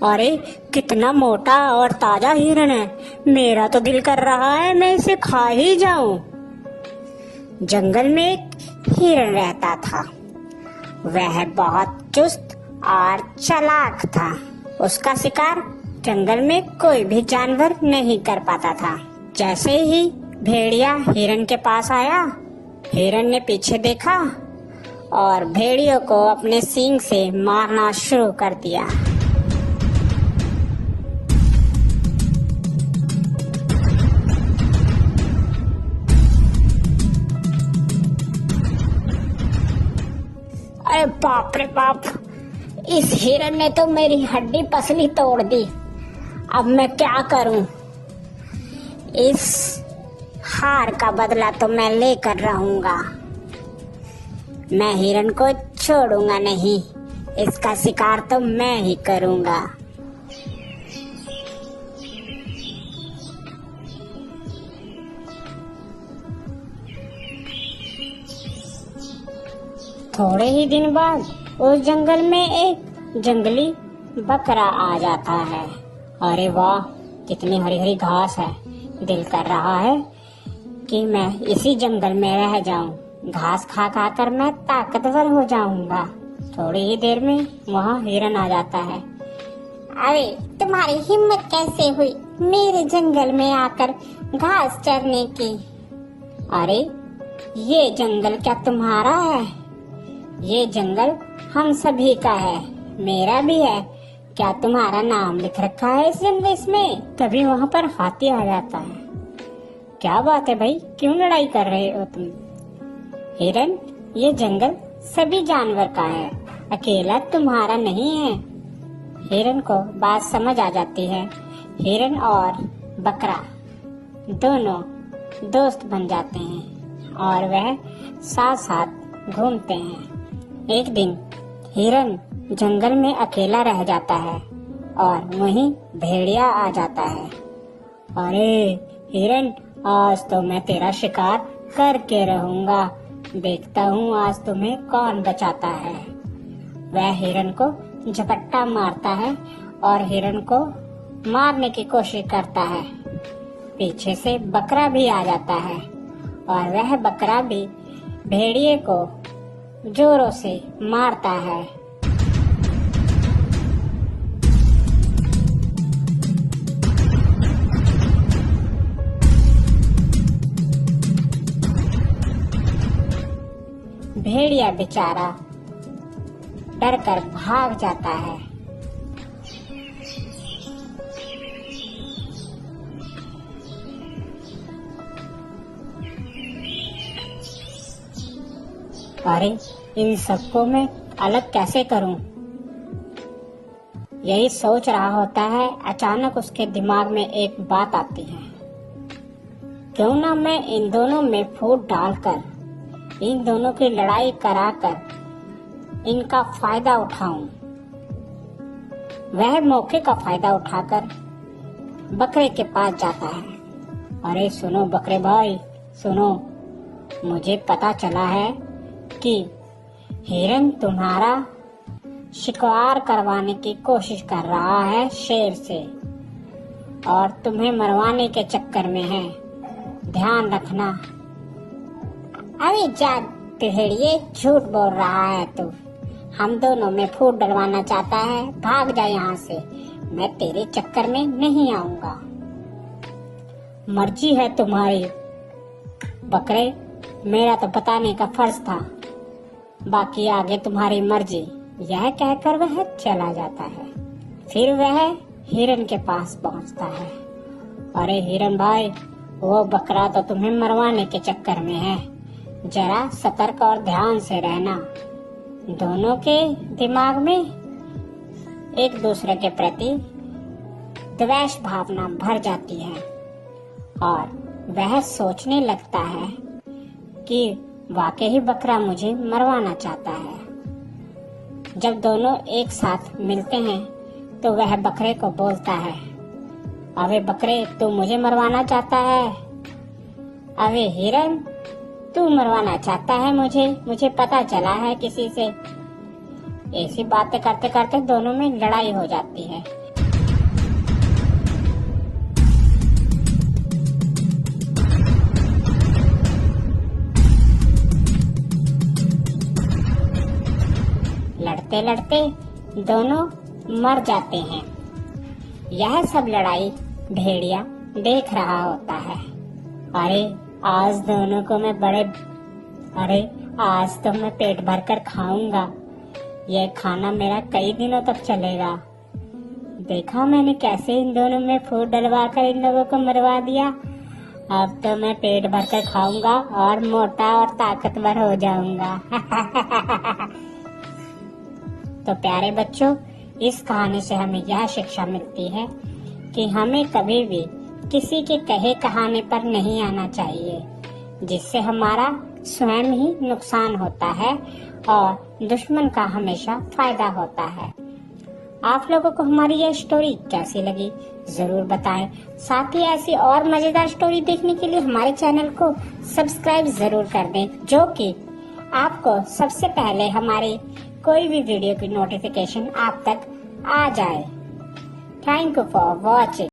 अरे कितना मोटा और ताजा हिरन है। मेरा तो दिल कर रहा है मैं इसे खा ही जाऊं। जंगल में एक हिरन रहता था। वह बहुत चुस्त और चालाक था। उसका शिकार जंगल में कोई भी जानवर नहीं कर पाता था। जैसे ही भेड़िया हिरन के पास आया, हिरन ने पीछे देखा और भेड़ियों को अपने सींग से मारना शुरू कर दिया। अरे बाप रे बाप, इस हिरन ने तो मेरी हड्डी पसली तोड़ दी। अब मैं क्या करूं? इस हार का बदला तो मैं लेकर रहूंगा। मैं हिरन को छोड़ूंगा नहीं। इसका शिकार तो मैं ही करूंगा। थोड़े ही दिन बाद उस जंगल में एक जंगली बकरा आ जाता है। अरे वाह, कितनी हरी हरी घास है। दिल कर रहा है कि मैं इसी जंगल में रह जाऊं। घास खा खा कर मैं ताकतवर हो जाऊंगा। थोड़ी ही देर में वहाँ हिरन आ जाता है। अरे तुम्हारी हिम्मत कैसे हुई मेरे जंगल में आकर घास चरने की? अरे ये जंगल क्या तुम्हारा है? ये जंगल हम सभी का है, मेरा भी है। क्या तुम्हारा नाम लिख रखा है इस जंगल में? तभी वहाँ पर हाथी आ जाता है। क्या बात है भाई, क्यों लड़ाई कर रहे हो तुम? हिरन, ये जंगल सभी जानवर का है, अकेला तुम्हारा नहीं है। हिरन को बात समझ आ जाती है। हिरन और बकरा दोनों दोस्त बन जाते हैं और वह साथ साथ घूमते हैं। एक दिन हिरन जंगल में अकेला रह जाता है और वहीं भेड़िया आ जाता है। अरे हिरन, आज तो मैं तेरा शिकार करके रहूंगा। देखता हूँ आज तुम्हें कौन बचाता है। वह हिरन को झपट्टा मारता है और हिरन को मारने की कोशिश करता है। पीछे से बकरा भी आ जाता है और वह बकरा भी भेड़िए को जोरों से मारता है। भेड़िया बेचारा डरकर भाग जाता है। अरे इन सबको मैं अलग कैसे करूं? यही सोच रहा होता है, अचानक उसके दिमाग में एक बात आती है। क्यों ना मैं इन दोनों में फूट डालकर इन दोनों की लड़ाई कराकर इनका फायदा उठाऊं। वह मौके का फायदा उठाकर बकरे के पास जाता है। अरे सुनो बकरे भाई, सुनो, मुझे पता चला है कि हिरन तुम्हारा शिकार करवाने की कोशिश कर रहा है शेर से और तुम्हें मरवाने के चक्कर में है। ध्यान रखना। अरे जा भेड़िए, झूठ बोल रहा है तू। हम दोनों में फूट डलवाना चाहता है। भाग जा यहाँ से, मैं तेरे चक्कर में नहीं आऊंगा। मर्जी है तुम्हारी बकरे, मेरा तो बताने का फर्ज था, बाकी आगे तुम्हारी मर्जी। यह कहकर वह चला जाता है। फिर वह हिरन के पास पहुंचता है। अरे हिरन भाई, वो बकरा तो तुम्हें मरवाने के चक्कर में है। जरा सतर्क और ध्यान से रहना। दोनों के दिमाग में एक दूसरे के प्रति द्वेष भावना भर जाती है और वह सोचने लगता है कि वाकई ही बकरा मुझे मरवाना चाहता है। जब दोनों एक साथ मिलते हैं तो वह बकरे को बोलता है, अबे बकरे, तू मुझे मरवाना चाहता है? अबे हिरन, तू मरवाना चाहता है मुझे पता चला है किसी से। ऐसी बातें करते करते दोनों में लड़ाई हो जाती है। लड़ते लड़ते दोनों मर जाते हैं। यह सब लड़ाई भेड़िया देख रहा होता है। अरे आज तो मैं पेट भर कर खाऊंगा। यह खाना मेरा कई दिनों तक चलेगा। देखा मैंने कैसे इन दोनों में फूट डलवा कर इन लोगों को मरवा दिया। अब तो मैं पेट भर कर खाऊंगा और मोटा और ताकतवर हो जाऊंगा। तो प्यारे बच्चों, इस कहानी से हमें यह शिक्षा मिलती है कि हमें कभी भी किसी के कहे कहानी पर नहीं आना चाहिए, जिससे हमारा स्वयं ही नुकसान होता है और दुश्मन का हमेशा फायदा होता है। आप लोगों को हमारी यह स्टोरी कैसी लगी जरूर बताएं। साथ ही ऐसी और मजेदार स्टोरी देखने के लिए हमारे चैनल को सब्सक्राइब जरूर कर दें, जो कि आपको सबसे पहले हमारे कोई भी वीडियो की नोटिफिकेशन आप तक आ जाए। Thank you for watching.